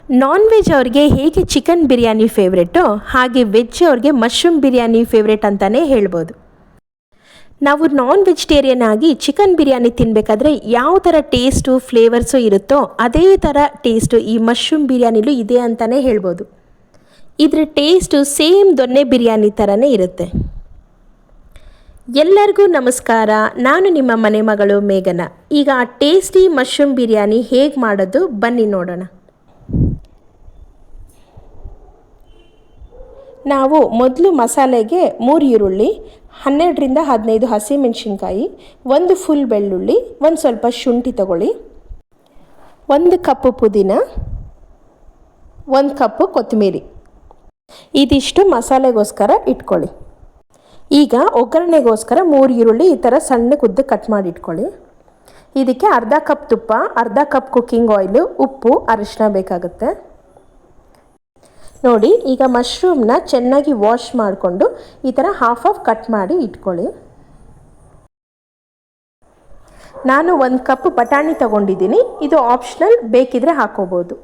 Non veg ಅವ್ರಿಗೆ ಹೇಗೆ chicken biryani ಫೇವ್ರೇಟೋ ಹಾಗೆ ವೆಜ್ ಅವ್ರಿಗೆ ಮಶ್ರೂಮ್ ಬಿರಿಯಾನಿ ಫೇವ್ರೇಟ್ ಅಂತಲೇ ಹೇಳ್ಬೋದು. ನಾವು ನಾನ್ ವೆಜಿಟೇರಿಯನ್ ಆಗಿ ಚಿಕನ್ ಬಿರಿಯಾನಿ ತಿನ್ನಬೇಕಾದ್ರೆ ಯಾವ ಥರ ಟೇಸ್ಟು ಫ್ಲೇವರ್ಸು ಇರುತ್ತೋ ಅದೇ ಥರ ಟೇಸ್ಟು ಈ ಮಶ್ರೂಮ್ ಬಿರಿಯಾನಿಲೂ ಇದೆ ಅಂತಲೇ ಹೇಳ್ಬೋದು. ಇದರ ಟೇಸ್ಟು ಸೇಮ್ ದೊನ್ನೆ ಬಿರಿಯಾನಿ ಥರನೇ ಇರುತ್ತೆ. ಎಲ್ಲರಿಗೂ ನಮಸ್ಕಾರ, ನಾನು ನಿಮ್ಮ ಮನೆ ಮಗಳು ಮೇಘನ. ಈಗ ಆ ಟೇಸ್ಟಿ ಮಶ್ರೂಮ್ ಬಿರಿಯಾನಿ ಹೇಗೆ ಮಾಡೋದು ಬನ್ನಿ ನೋಡೋಣ. ನಾವು ಮೊದಲು ಮಸಾಲೆಗೆ 3 ಈರುಳ್ಳಿ, 12ರಿಂದ 15 ಹಸಿಮೆಣಸಿನ್ಕಾಯಿ, 1 ಫುಲ್ ಬೆಳ್ಳುಳ್ಳಿ, ಒಂದು ಸ್ವಲ್ಪ ಶುಂಠಿ ತಗೊಳ್ಳಿ, 1 ಕಪ್ಪು ಪುದೀನ, 1 ಕಪ್ಪು ಕೊತ್ತಂಬರಿ, ಇದಿಷ್ಟು ಮಸಾಲೆಗೋಸ್ಕರ ಇಟ್ಕೊಳ್ಳಿ. ಈಗ ಒಗ್ಗರಣೆಗೋಸ್ಕರ 3 ಈರುಳ್ಳಿ ಈ ಥರ ಸಣ್ಣ ಉದ್ದ ಕಟ್ ಮಾಡಿ ಇಟ್ಕೊಳ್ಳಿ. ಇದಕ್ಕೆ ಅರ್ಧ ಕಪ್ ತುಪ್ಪ, ಅರ್ಧ ಕಪ್ ಕುಕ್ಕಿಂಗ್ ಆಯಿಲು, ಉಪ್ಪು, ಅರಿಶಿನ ಬೇಕಾಗುತ್ತೆ. ನೋಡಿ, ಈಗ ಮಶ್ರೂಮ್ನ ಚೆನ್ನಾಗಿ ವಾಶ್ ಮಾಡಿಕೊಂಡು ಈ ಥರ ಹಾಫ್ ಕಟ್ ಮಾಡಿ ಇಟ್ಕೊಳ್ಳಿ. ನಾನು 1 ಕಪ್ ಬಟಾಣಿ ತಗೊಂಡಿದ್ದೀನಿ, ಇದು ಆಪ್ಷನಲ್, ಬೇಕಿದ್ರೆ ಹಾಕೋಬೋದು.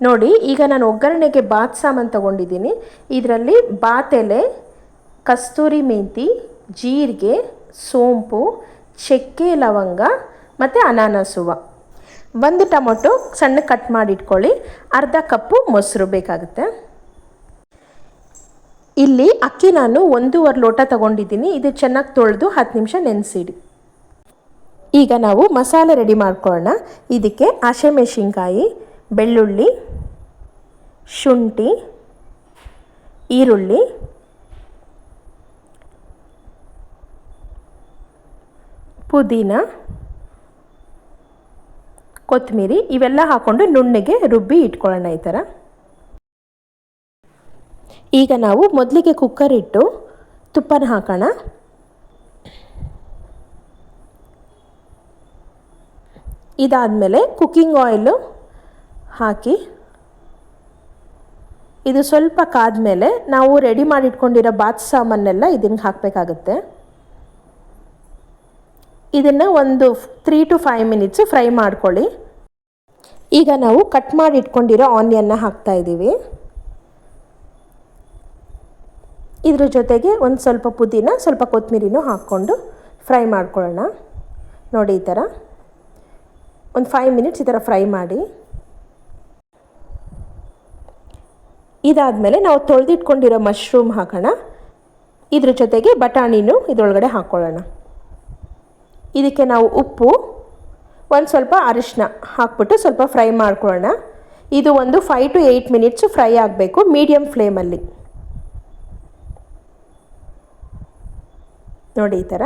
ನೋಡಿ, ಈಗ ನಾನು ಒಗ್ಗರಣೆಗೆ ಬಾತ್ ಸಾಮಾನು ತಗೊಂಡಿದ್ದೀನಿ. ಇದರಲ್ಲಿ ಬಾತ್ ಎಲೆ, ಕಸ್ತೂರಿ ಮೆಂತಿ, ಜೀರಿಗೆ, ಸೋಂಪು, ಚಕ್ಕೆ, ಲವಂಗ ಮತ್ತು ಅನಾನಸ್ ಹೂವು, 1 ಟೊಮೊಟೊ ಸಣ್ಣ ಕಟ್ ಮಾಡಿ ಇಟ್ಕೊಳ್ಳಿ, ಅರ್ಧ ಕಪ್ಪು ಮೊಸರು ಬೇಕಾಗುತ್ತೆ. ಇಲ್ಲಿ ಅಕ್ಕಿ ನಾನು 1.5 ಲೋಟ ತಗೊಂಡಿದ್ದೀನಿ. ಇದು ಚೆನ್ನಾಗಿ ತೊಳೆದು 10 ನಿಮಿಷ ನೆನೆಸಿಡಿ. ಈಗ ನಾವು ಮಸಾಲೆ ರೆಡಿ ಮಾಡ್ಕೊಳ್ಳೋಣ. ಇದಕ್ಕೆ ಹಸಿಮೆಣಸಿನ್ಕಾಯಿ, ಬೆಳ್ಳುಳ್ಳಿ, ಶುಂಠಿ, ಈರುಳ್ಳಿ, ಪುದೀನ, ಕೊತ್ತಂಬರಿ ಇವೆಲ್ಲ ಹಾಕ್ಕೊಂಡು ನುಣ್ಣಗೆ ರುಬ್ಬಿ ಇಟ್ಕೊಳ್ಳೋಣ ಈ ಥರ. ಈಗ ನಾವು ಮೊದಲಿಗೆ ಕುಕ್ಕರ್ ಇಟ್ಟು ತುಪ್ಪನ ಹಾಕೋಣ. ಇದಾದಮೇಲೆ ಕುಕ್ಕಿಂಗ್ ಆಯಿಲು ಹಾಕಿ ಇದು ಸ್ವಲ್ಪ ಕಾದ್ಮೇಲೆ ನಾವು ರೆಡಿ ಮಾಡಿ ಇಟ್ಕೊಂಡಿರೋ ಬಾತ್ ಸಾಮಾನೆಲ್ಲ ಇದನ್ನು ಹಾಕಬೇಕಾಗುತ್ತೆ. ಇದನ್ನು ಒಂದು 3 to 5 ಮಿನಿಟ್ಸು ಫ್ರೈ ಮಾಡ್ಕೊಳ್ಳಿ. ಈಗ ನಾವು ಕಟ್ ಮಾಡಿ ಇಟ್ಕೊಂಡಿರೋ ಆನಿಯನ್ನ ಹಾಕ್ತಾ ಇದ್ದೀವಿ. ಇದ್ರ ಜೊತೆಗೆ ಒಂದು ಸ್ವಲ್ಪ ಪುದೀನ, ಸ್ವಲ್ಪ ಕೊತ್ತಂಬರಿನೂ ಹಾಕ್ಕೊಂಡು ಫ್ರೈ ಮಾಡ್ಕೊಳ್ಳೋಣ. ನೋಡಿ, ಈ ಥರ ಒಂದು 5 ಮಿನಿಟ್ಸ್ ಈ ಥರ ಫ್ರೈ ಮಾಡಿ. ಇದಾದಮೇಲೆ ನಾವು ತೊಳೆದಿಟ್ಕೊಂಡಿರೋ ಮಶ್ರೂಮ್ ಹಾಕೋಣ. ಇದ್ರ ಜೊತೆಗೆ ಬಟಾಣಿನೂ ಇದರೊಳಗಡೆ ಹಾಕ್ಕೊಳ್ಳೋಣ. ಇದಕ್ಕೆ ನಾವು ಉಪ್ಪು, ಒಂದು ಸ್ವಲ್ಪ ಅರಿಶಿನ ಹಾಕ್ಬಿಟ್ಟು ಸ್ವಲ್ಪ ಫ್ರೈ ಮಾಡ್ಕೊಳ್ಳೋಣ. ಇದು ಒಂದು 5 to 8 ಮಿನಿಟ್ಸು ಫ್ರೈ ಆಗಬೇಕು ಮೀಡಿಯಮ್ ಫ್ಲೇಮಲ್ಲಿ. ನೋಡಿ, ಈ ಥರ.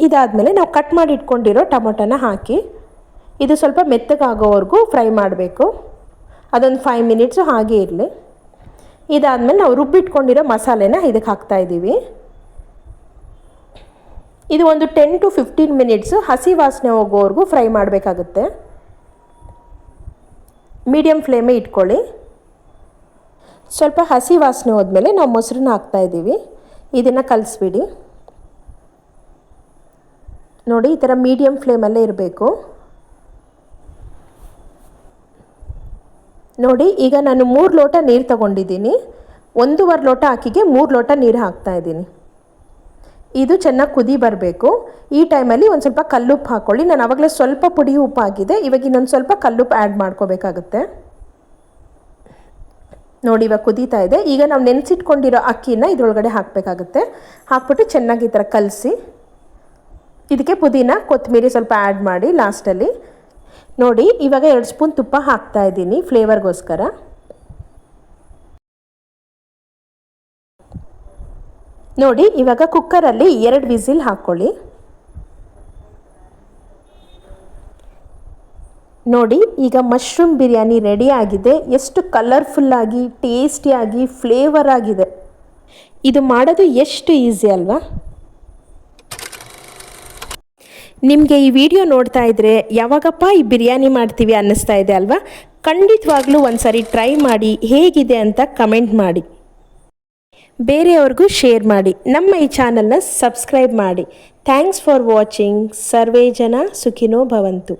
ಇದಾದಮೇಲೆ ನಾವು ಕಟ್ ಮಾಡಿ ಇಟ್ಕೊಂಡಿರೋ ಟೊಮೊಟೊನ ಹಾಕಿ ಇದು ಸ್ವಲ್ಪ ಮೆತ್ತಗಾಗೋವರೆಗೂ ಫ್ರೈ ಮಾಡಬೇಕು. ಅದೊಂದು 5 ಮಿನಿಟ್ಸು ಹಾಗೇ ಇರಲಿ. ಇದಾದಮೇಲೆ ನಾವು ರುಬ್ಬಿಟ್ಕೊಂಡಿರೋ ಮಸಾಲೆನ ಇದಕ್ಕೆ ಹಾಕ್ತಾಯಿದ್ದೀವಿ. ಇದು ಒಂದು 10 to 15 ಮಿನಿಟ್ಸು ಹಸಿ ವಾಸನೆ ಹೋಗೋವರೆಗೂ ಫ್ರೈ ಮಾಡಬೇಕಾಗುತ್ತೆ. ಮೀಡಿಯಮ್ ಫ್ಲೇಮೇ ಇಟ್ಕೊಳ್ಳಿ. ಸ್ವಲ್ಪ ಹಸಿ ವಾಸನೆ ಹೋದ್ಮೇಲೆ ನಾವು ಮೊಸರನ್ನ ಹಾಕ್ತಾಯಿದ್ದೀವಿ. ಇದನ್ನು ಕಲಿಸ್ಬಿಡಿ. ನೋಡಿ, ಈ ಥರ ಮೀಡಿಯಮ್ ಫ್ಲೇಮಲ್ಲೇ ಇರಬೇಕು. ನೋಡಿ, ಈಗ ನಾನು 3 ಲೋಟ ನೀರು ತಗೊಂಡಿದ್ದೀನಿ. 1.5 ಲೋಟ ಅಕ್ಕಿಗೆ 3 ಲೋಟ ನೀರು ಹಾಕ್ತಾಯಿದ್ದೀನಿ. ಇದು ಚೆನ್ನಾಗಿ ಕುದಿ ಬರಬೇಕು. ಈ ಟೈಮಲ್ಲಿ ಒಂದು ಸ್ವಲ್ಪ ಕಲ್ಲುಪ್ಪು ಹಾಕ್ಕೊಳ್ಳಿ. ನಾನು ಆವಾಗಲೇ ಸ್ವಲ್ಪ ಪುಡಿ ಉಪ್ಪು ಹಾಕಿದೆ, ಇವಾಗ ಇನ್ನೊಂದು ಸ್ವಲ್ಪ ಕಲ್ಲುಪ್ಪು ಆ್ಯಡ್ ಮಾಡ್ಕೋಬೇಕಾಗುತ್ತೆ. ನೋಡಿ, ಇವಾಗ ಕುದೀತಾ ಇದೆ. ಈಗ ನಾವು ನೆನೆಸಿಟ್ಕೊಂಡಿರೋ ಅಕ್ಕಿನ ಇದರೊಳಗಡೆ ಹಾಕಬೇಕಾಗುತ್ತೆ. ಹಾಕ್ಬಿಟ್ಟು ಚೆನ್ನಾಗಿ ಈ ಥರ ಕಲಸಿ ಇದಕ್ಕೆ ಪುದೀನ, ಕೊತ್ತಂಬರಿ ಸ್ವಲ್ಪ ಆ್ಯಡ್ ಮಾಡಿ ಲಾಸ್ಟಲ್ಲಿ. ನೋಡಿ, ಇವಾಗ 2 ಸ್ಪೂನ್ ತುಪ್ಪ ಹಾಕ್ತಾಯಿದ್ದೀನಿ ಫ್ಲೇವರ್ಗೋಸ್ಕರ. ನೋಡಿ, ಇವಾಗ ಕುಕ್ಕರಲ್ಲಿ 2 ವಿಸಿಲ್ ಹಾಕ್ಕೊಳ್ಳಿ. ನೋಡಿ, ಈಗ ಮಶ್ರೂಮ್ ಬಿರಿಯಾನಿ ರೆಡಿ ಆಗಿದೆ. ಎಷ್ಟು ಕಲರ್ಫುಲ್ಲಾಗಿ, ಟೇಸ್ಟಿಯಾಗಿ, ಫ್ಲೇವರ್ ಆಗಿದೆ. ಇದು ಮಾಡೋದು ಎಷ್ಟು ಈಸಿ ಅಲ್ವಾ? ನಿಮಗೆ ಈ ವಿಡಿಯೋ ನೋಡ್ತಾ ಇದ್ದರೆ ಯಾವಾಗಪ್ಪ ಈ ಬಿರಿಯಾನಿ ಮಾಡ್ತೀವಿ ಅನ್ನಿಸ್ತಾ ಇದೆ ಅಲ್ವಾ? ಖಂಡಿತವಾಗ್ಲೂ ಒಂದು ಸಾರಿ ಟ್ರೈ ಮಾಡಿ, ಹೇಗಿದೆ ಅಂತ ಕಮೆಂಟ್ ಮಾಡಿ, ಬೇರೆಯವ್ರಿಗೂ ಶೇರ್ ಮಾಡಿ, ನಮ್ಮ ಈ ಚಾನಲ್ನ ಸಬ್ಸ್ಕ್ರೈಬ್ ಮಾಡಿ. Thanks for watching. ಸರ್ವೇ ಜನ ಸುಖಿನೋ ಭವಂತು.